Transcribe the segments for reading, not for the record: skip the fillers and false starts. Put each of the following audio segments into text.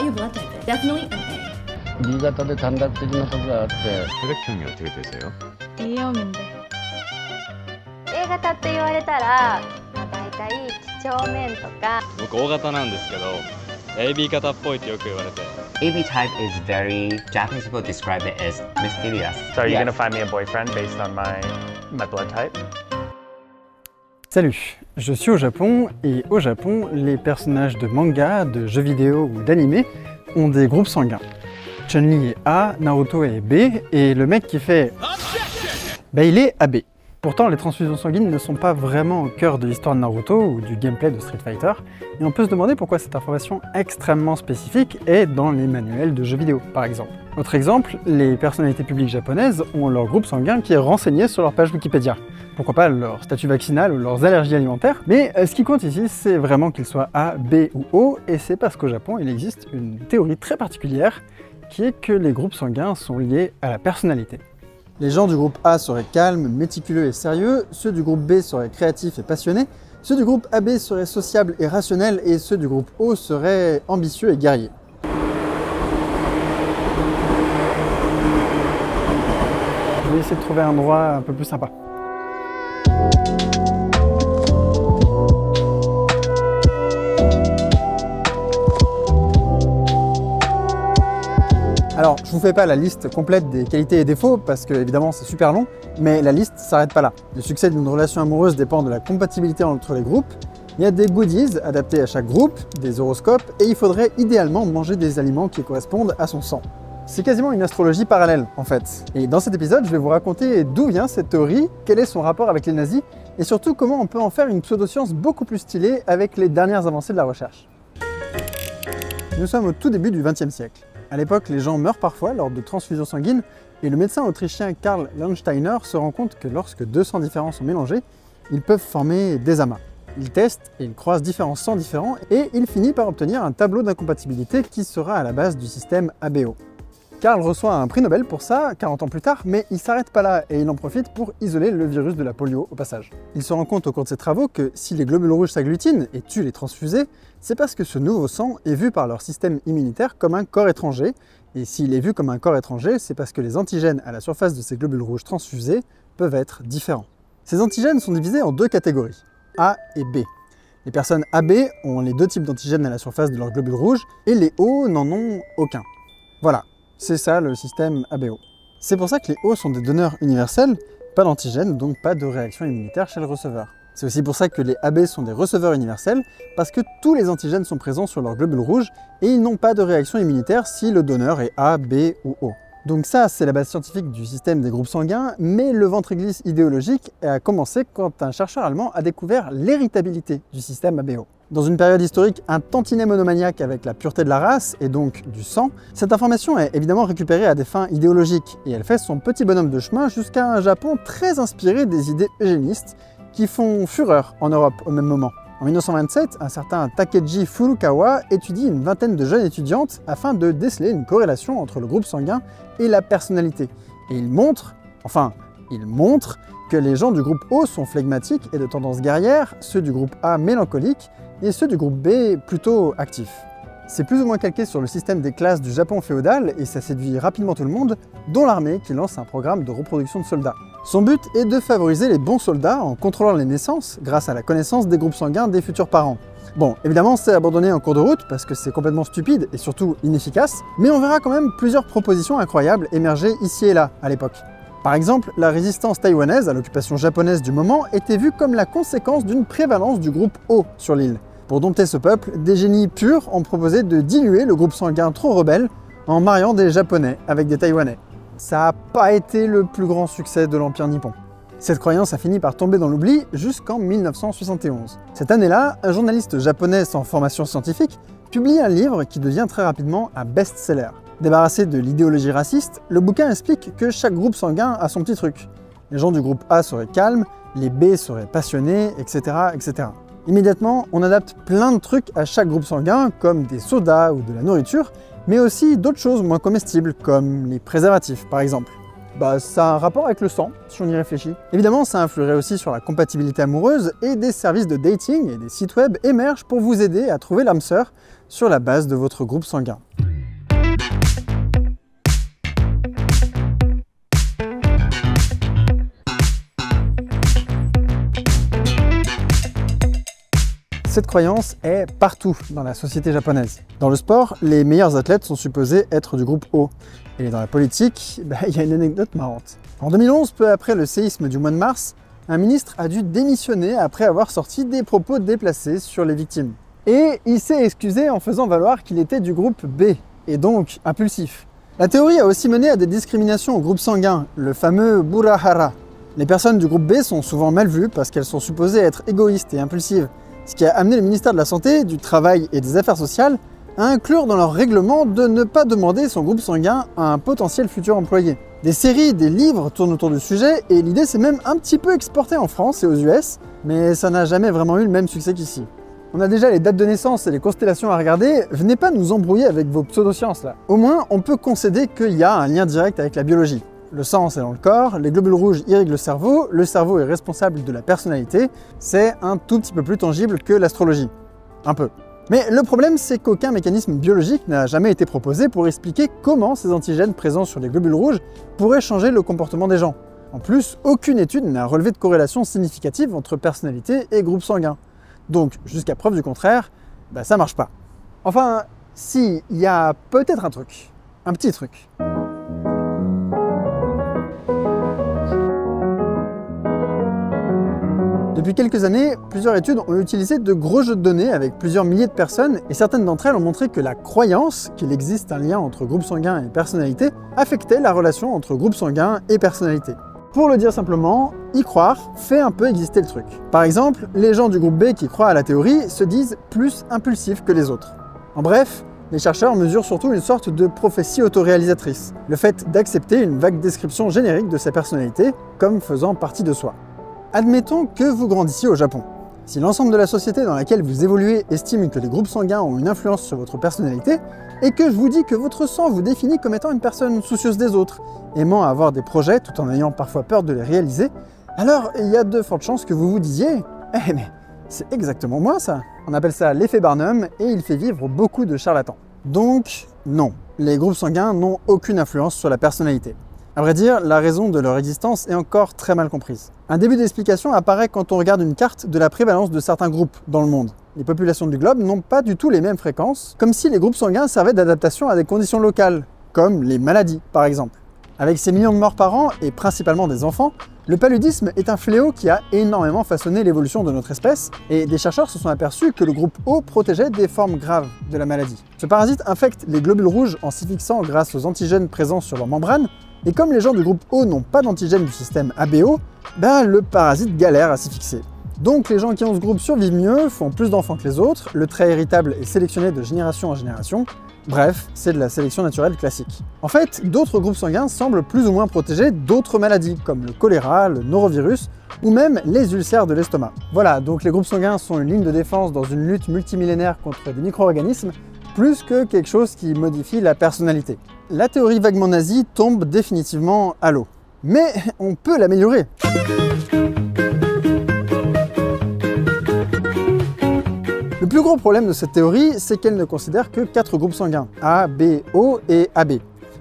your blood type is. Definitely an A. B型で短絡的なところがあって 혈액형이 어떻게 되세요? A형인데. A 型って言われたら、だいたい几帳面とか。僕 O 型なんですけど AB 型っぽいってよく言われて AB type is very, Japanese people describe it as mysterious. So are you gonna find me a boyfriend based on my blood type? Salut, je suis au Japon et au Japon, les personnages de manga, de jeux vidéo ou d'animé ont des groupes sanguins. Chun-Li est A, Naruto est B et le mec qui fait il est AB. Pourtant, les transfusions sanguines ne sont pas vraiment au cœur de l'histoire de Naruto ou du gameplay de Street Fighter, et on peut se demander pourquoi cette information extrêmement spécifique est dans les manuels de jeux vidéo, par exemple. Autre exemple, les personnalités publiques japonaises ont leur groupe sanguin qui est renseigné sur leur page Wikipédia. Pourquoi pas leur statut vaccinal ou leurs allergies alimentaires, mais ce qui compte ici, c'est vraiment qu'ils soient A, B ou O, et c'est parce qu'au Japon, il existe une théorie très particulière qui est que les groupes sanguins sont liés à la personnalité. Les gens du groupe A seraient calmes, méticuleux et sérieux, ceux du groupe B seraient créatifs et passionnés, ceux du groupe AB seraient sociables et rationnels, et ceux du groupe O seraient ambitieux et guerriers. Je vais essayer de trouver un endroit un peu plus sympa. Alors, je vous fais pas la liste complète des qualités et défauts parce que évidemment c'est super long, mais la liste s'arrête pas là. Le succès d'une relation amoureuse dépend de la compatibilité entre les groupes. Il y a des goodies adaptés à chaque groupe, des horoscopes, et il faudrait idéalement manger des aliments qui correspondent à son sang. C'est quasiment une astrologie parallèle en fait. Et dans cet épisode, je vais vous raconter d'où vient cette théorie, quel est son rapport avec les nazis, et surtout comment on peut en faire une pseudoscience beaucoup plus stylée avec les dernières avancées de la recherche. Nous sommes au tout début du XXe siècle. À l'époque, les gens meurent parfois lors de transfusions sanguines et le médecin autrichien Karl Landsteiner se rend compte que lorsque deux sangs différents sont mélangés, ils peuvent former des amas. Il teste et il croise différents sangs différents et il finit par obtenir un tableau d'incompatibilité qui sera à la base du système ABO. Karl reçoit un prix Nobel pour ça 40 ans plus tard, mais il s'arrête pas là et il en profite pour isoler le virus de la polio au passage. Il se rend compte au cours de ses travaux que si les globules rouges s'agglutinent et tuent les transfusés, c'est parce que ce nouveau sang est vu par leur système immunitaire comme un corps étranger, et s'il est vu comme un corps étranger, c'est parce que les antigènes à la surface de ces globules rouges transfusés peuvent être différents. Ces antigènes sont divisés en deux catégories, A et B. Les personnes AB ont les deux types d'antigènes à la surface de leurs globules rouges, et les O n'en ont aucun. Voilà. C'est ça le système ABO. C'est pour ça que les O sont des donneurs universels, pas d'antigènes, donc pas de réaction immunitaire chez le receveur. C'est aussi pour ça que les AB sont des receveurs universels, parce que tous les antigènes sont présents sur leurs globules rouges et ils n'ont pas de réaction immunitaire si le donneur est A, B ou O. Donc ça, c'est la base scientifique du système des groupes sanguins, mais le ventre-glisse idéologique a commencé quand un chercheur allemand a découvert l'héritabilité du système ABO. Dans une période historique un tantinet monomaniaque avec la pureté de la race et donc du sang, cette information est évidemment récupérée à des fins idéologiques et elle fait son petit bonhomme de chemin jusqu'à un Japon très inspiré des idées eugénistes qui font fureur en Europe au même moment. En 1927, un certain Takeji Furukawa étudie une vingtaine de jeunes étudiantes afin de déceler une corrélation entre le groupe sanguin et la personnalité. Et il montre que les gens du groupe O sont flegmatiques et de tendance guerrière, ceux du groupe A mélancoliques et ceux du groupe B plutôt actifs. C'est plus ou moins calqué sur le système des classes du Japon féodal et ça séduit rapidement tout le monde, dont l'armée qui lance un programme de reproduction de soldats. Son but est de favoriser les bons soldats en contrôlant les naissances grâce à la connaissance des groupes sanguins des futurs parents. Bon, évidemment c'est abandonné en cours de route parce que c'est complètement stupide et surtout inefficace, mais on verra quand même plusieurs propositions incroyables émerger ici et là à l'époque. Par exemple, la résistance taïwanaise à l'occupation japonaise du moment était vue comme la conséquence d'une prévalence du groupe O sur l'île. Pour dompter ce peuple, des génies purs ont proposé de diluer le groupe sanguin trop rebelle en mariant des Japonais avec des Taïwanais. Ça n'a pas été le plus grand succès de l'Empire nippon. Cette croyance a fini par tomber dans l'oubli jusqu'en 1971. Cette année-là, un journaliste japonais sans formation scientifique publie un livre qui devient très rapidement un best-seller. Débarrassé de l'idéologie raciste, le bouquin explique que chaque groupe sanguin a son petit truc. Les gens du groupe A seraient calmes, les B seraient passionnés, etc., etc. Immédiatement, on adapte plein de trucs à chaque groupe sanguin, comme des sodas ou de la nourriture, mais aussi d'autres choses moins comestibles, comme les préservatifs par exemple. Ça a un rapport avec le sang, si on y réfléchit. Évidemment, ça influerait aussi sur la compatibilité amoureuse, et des services de dating et des sites web émergent pour vous aider à trouver l'âme sœur sur la base de votre groupe sanguin. cette croyance est partout dans la société japonaise. Dans le sport, les meilleurs athlètes sont supposés être du groupe O. Et dans la politique, il y a une anecdote marrante. En 2011, peu après le séisme du mois de mars, un ministre a dû démissionner après avoir sorti des propos déplacés sur les victimes. Et il s'est excusé en faisant valoir qu'il était du groupe B, et donc impulsif. La théorie a aussi mené à des discriminations au groupe sanguin, le fameux Burahara. Les personnes du groupe B sont souvent mal vues parce qu'elles sont supposées être égoïstes et impulsives, ce qui a amené le ministère de la Santé, du Travail et des Affaires sociales à inclure dans leur règlement de ne pas demander son groupe sanguin à un potentiel futur employé. Des séries, des livres tournent autour du sujet et l'idée s'est même un petit peu exportée en France et aux US, mais ça n'a jamais vraiment eu le même succès qu'ici. On a déjà les dates de naissance et les constellations à regarder, venez pas nous embrouiller avec vos pseudosciences là. Au moins, on peut concéder qu'il y a un lien direct avec la biologie. Le sang, c'est dans le corps, les globules rouges irriguent le cerveau est responsable de la personnalité, c'est un tout petit peu plus tangible que l'astrologie. Un peu. Mais le problème, c'est qu'aucun mécanisme biologique n'a jamais été proposé pour expliquer comment ces antigènes présents sur les globules rouges pourraient changer le comportement des gens. En plus, aucune étude n'a relevé de corrélation significative entre personnalité et groupe sanguin. Donc, jusqu'à preuve du contraire, ça marche pas. Enfin, si, il y a peut-être un truc. Un petit truc. Depuis quelques années, plusieurs études ont utilisé de gros jeux de données avec plusieurs milliers de personnes et certaines d'entre elles ont montré que la croyance qu'il existe un lien entre groupe sanguin et personnalité affectait la relation entre groupe sanguin et personnalité. Pour le dire simplement, y croire fait un peu exister le truc. Par exemple, les gens du groupe B qui croient à la théorie se disent plus impulsifs que les autres. En bref, les chercheurs mesurent surtout une sorte de prophétie autoréalisatrice, le fait d'accepter une vague description générique de sa personnalité comme faisant partie de soi. Admettons que vous grandissiez au Japon. Si l'ensemble de la société dans laquelle vous évoluez estime que les groupes sanguins ont une influence sur votre personnalité, et que je vous dis que votre sang vous définit comme étant une personne soucieuse des autres, aimant avoir des projets tout en ayant parfois peur de les réaliser, alors il y a de fortes chances que vous vous disiez « Eh mais c'est exactement moi ça !» On appelle ça l'effet Barnum et il fait vivre beaucoup de charlatans. Donc non, les groupes sanguins n'ont aucune influence sur la personnalité. À vrai dire, la raison de leur existence est encore très mal comprise. Un début d'explication apparaît quand on regarde une carte de la prévalence de certains groupes dans le monde. Les populations du globe n'ont pas du tout les mêmes fréquences, comme si les groupes sanguins servaient d'adaptation à des conditions locales, comme les maladies par exemple. Avec ces millions de morts par an, et principalement des enfants, le paludisme est un fléau qui a énormément façonné l'évolution de notre espèce, et des chercheurs se sont aperçus que le groupe O protégeait des formes graves de la maladie. Ce parasite infecte les globules rouges en s'y fixant grâce aux antigènes présents sur leur membrane, et comme les gens du groupe O n'ont pas d'antigènes du système ABO, le parasite galère à s'y fixer. Donc les gens qui ont ce groupe survivent mieux, font plus d'enfants que les autres, le trait héritable est sélectionné de génération en génération, bref, c'est de la sélection naturelle classique. En fait, d'autres groupes sanguins semblent plus ou moins protéger d'autres maladies, comme le choléra, le norovirus, ou même les ulcères de l'estomac. Voilà, donc les groupes sanguins sont une ligne de défense dans une lutte multimillénaire contre des micro-organismes, plus que quelque chose qui modifie la personnalité. La théorie vaguement nazie tombe définitivement à l'eau. Mais on peut l'améliorer. Le plus gros problème de cette théorie, c'est qu'elle ne considère que 4 groupes sanguins, A, B, O et AB.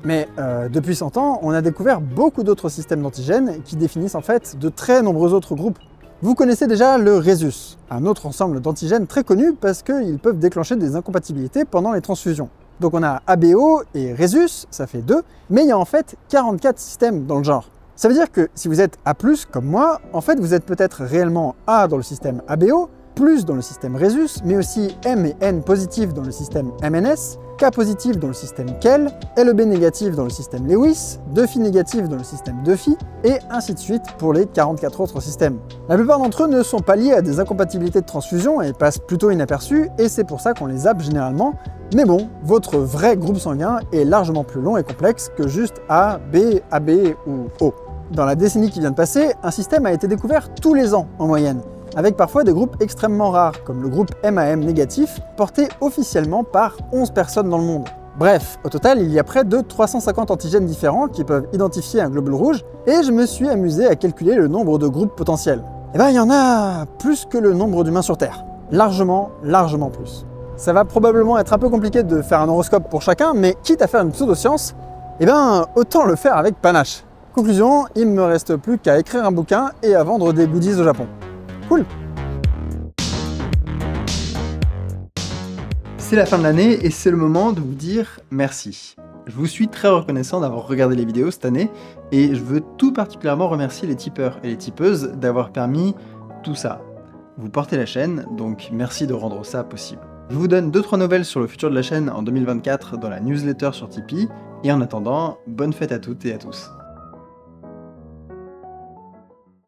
Mais depuis 100 ans, on a découvert beaucoup d'autres systèmes d'antigènes qui définissent en fait de très nombreux autres groupes. Vous connaissez déjà le rhésus, un autre ensemble d'antigènes très connu parce qu'ils peuvent déclencher des incompatibilités pendant les transfusions. Donc on a ABO et rhésus, ça fait 2, mais il y a en fait 44 systèmes dans le genre. Ça veut dire que si vous êtes A+, comme moi, en fait vous êtes peut-être réellement A dans le système ABO, plus dans le système rhésus, mais aussi M et N positifs dans le système MNS, K positif dans le système KEL, LEB négatif dans le système Lewis, 2phi négatif dans le système 2phi, et ainsi de suite pour les 44 autres systèmes. La plupart d'entre eux ne sont pas liés à des incompatibilités de transfusion et passent plutôt inaperçus, et c'est pour ça qu'on les zappe généralement. Mais bon, votre vrai groupe sanguin est largement plus long et complexe que juste A, B, AB ou O. Dans la décennie qui vient de passer, un système a été découvert tous les ans en moyenne, avec parfois des groupes extrêmement rares, comme le groupe MAM négatif, porté officiellement par 11 personnes dans le monde. Bref, au total, il y a près de 350 antigènes différents qui peuvent identifier un globule rouge, et je me suis amusé à calculer le nombre de groupes potentiels. Et il y en a plus que le nombre d'humains sur Terre. Largement plus. Ça va probablement être un peu compliqué de faire un horoscope pour chacun, mais quitte à faire une pseudoscience, autant le faire avec panache. Conclusion, il me reste plus qu'à écrire un bouquin et à vendre des goodies au Japon. Cool! C'est la fin de l'année et c'est le moment de vous dire merci. Je vous suis très reconnaissant d'avoir regardé les vidéos cette année et je veux tout particulièrement remercier les tipeurs et les tipeuses d'avoir permis tout ça. Vous portez la chaîne, donc merci de rendre ça possible. Je vous donne 2-3 nouvelles sur le futur de la chaîne en 2024 dans la newsletter sur Tipeee, et en attendant, bonne fête à toutes et à tous.